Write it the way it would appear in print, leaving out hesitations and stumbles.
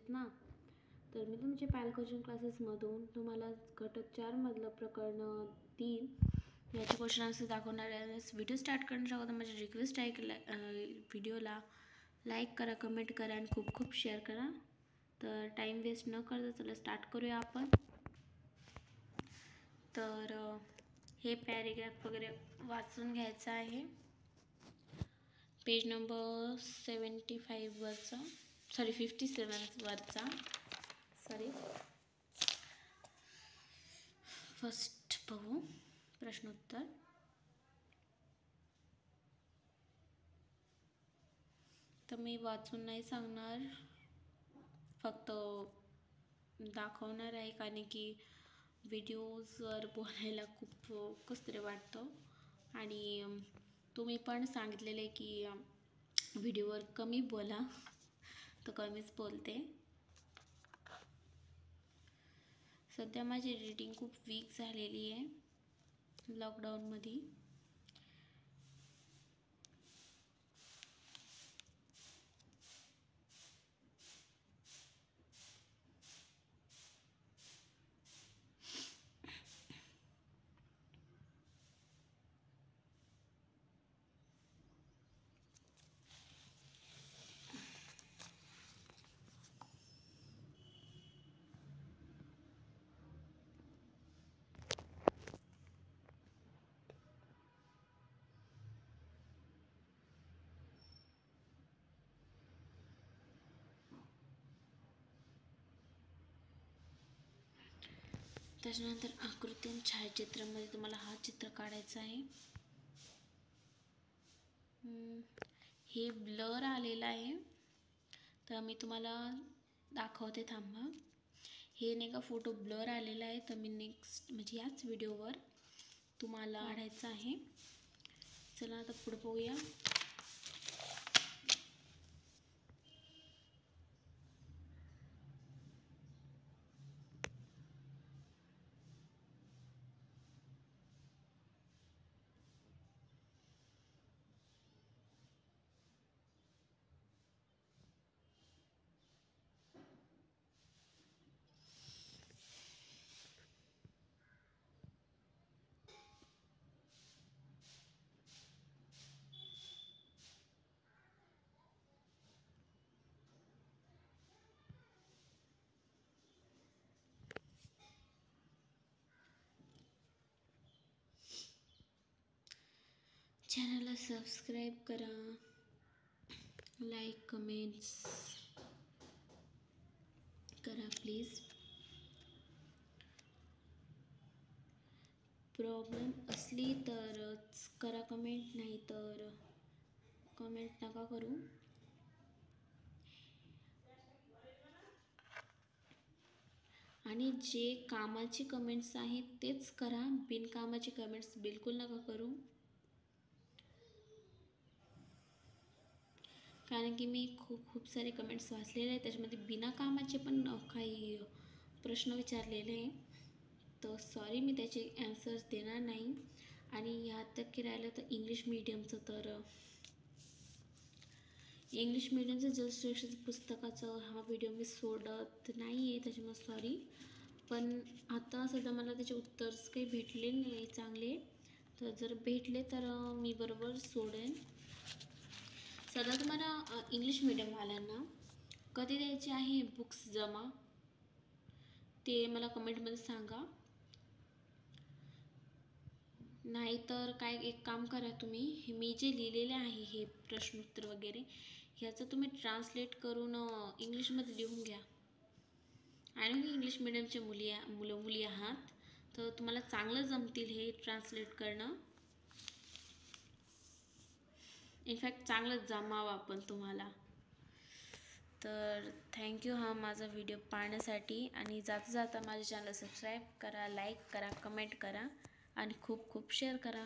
ना. तर मी तुमचे पायल कोचिंग क्लासेसमधून तुम्हाला घटक 4 मधलं प्रकरण 3 याचे क्वेश्चन आन्सर दाखवणार आहे. व्हिडिओ स्टार्ट करण्याच्या अगोदर माझी रिक्वेस्ट आहे की व्हिडिओला लाईक करा, कमेंट करा आणि खूप खूप शेअर करा. तर टाईम वेस्ट न करता चला स्टार्ट करूया आपण. तर हे पॅरेग्राफ वगैरे वाचून घ्यायचं आहे. पेज नंबर 75 वरचा, सॉरी 57 वरचा, सॉरी. फर्स्ट बघू प्रश्नोत्तर. तर मी वाचून नाही सांगणार, फक्त दाखवणार आहे, कारण की व्हिडिओजवर बोलायला खूप कसं तरी वाटतं. आणि तुम्ही पण सांगितलेले की व्हिडिओवर कमी बोला, तर कमीच बोलते. सध्या माझी रीडिंग खूप वीक झालेली आहे लॉकडाऊनमध्ये. त्याच्यानंतर आकृती आणि छायाचित्रामध्ये तुम्हाला हा चित्र काढायचा आहे. हे ब्लर आलेला आहे, तर मी तुम्हाला दाखवते, थांबा. हे नाही का फोटो ब्लर आलेला आहे, तर मी नेक्स्ट म्हणजे याच व्हिडिओवर तुम्हाला काढायचं आहे. चला आता पुढे बघूया. चॅनलला सबस्क्राईब करा, लाईक कमेंट्स करा प्लीज. प्रॉब्लेम असली तरच करा कमेंट, नाही तर कमेंट नका करू. आणि जे कामाची कमेंट्स आहेत तेच करा, बिनकामाची कमेंट्स बिलकुल नका करू. कारण की मी खूप सारे कमेंट्स वाचलेले आहेत, त्याच्यामध्ये बिनाकामाचे पण काही प्रश्न विचारलेले आहे. तर सॉरी, मी त्याचे ॲन्सर्स देणार नाही. आणि ह्यात तक राहिलं तर इंग्लिश मीडियमचं, तर इंग्लिश मीडियमचं जलसुरक्षित पुस्तकाचं हा व्हिडिओ मी सोडत नाही आहे, त्याच्यामुळे सॉरी. पण आता सध्या मला त्याचे उत्तर्स काही भेटले नाही चांगले, तर जर भेटले तर मी बरोबर सोडेन. सध्या तुम्हाला इंग्लिश मीडियमवाल्यांना कधी द्यायचे आहे बुक्स जमा, ते मला कमेंटमध्ये सांगा. नाहीतर काय, एक काम करा, तुम्ही मी जे लिहिलेले आहे हे प्रश्नोत्तर वगैरे, ह्याचं तुम्ही ट्रान्सलेट करून इंग्लिशमध्ये लिहून घ्या. आणि इंग्लिश मीडियमचे मुली आहात, तर तुम्हाला चांगलं जमतील हे ट्रान्सलेट करणं. इनफॅक्ट चांगलं जमावं आपण तुम्हाला. तर थँक्यू हा माझा व्हिडिओ पाहण्यासाठी. आणि जाता जाता माझ्या चॅनलला सबस्क्राईब करा, लाईक करा, कमेंट करा आणि खूप खूप शेअर करा.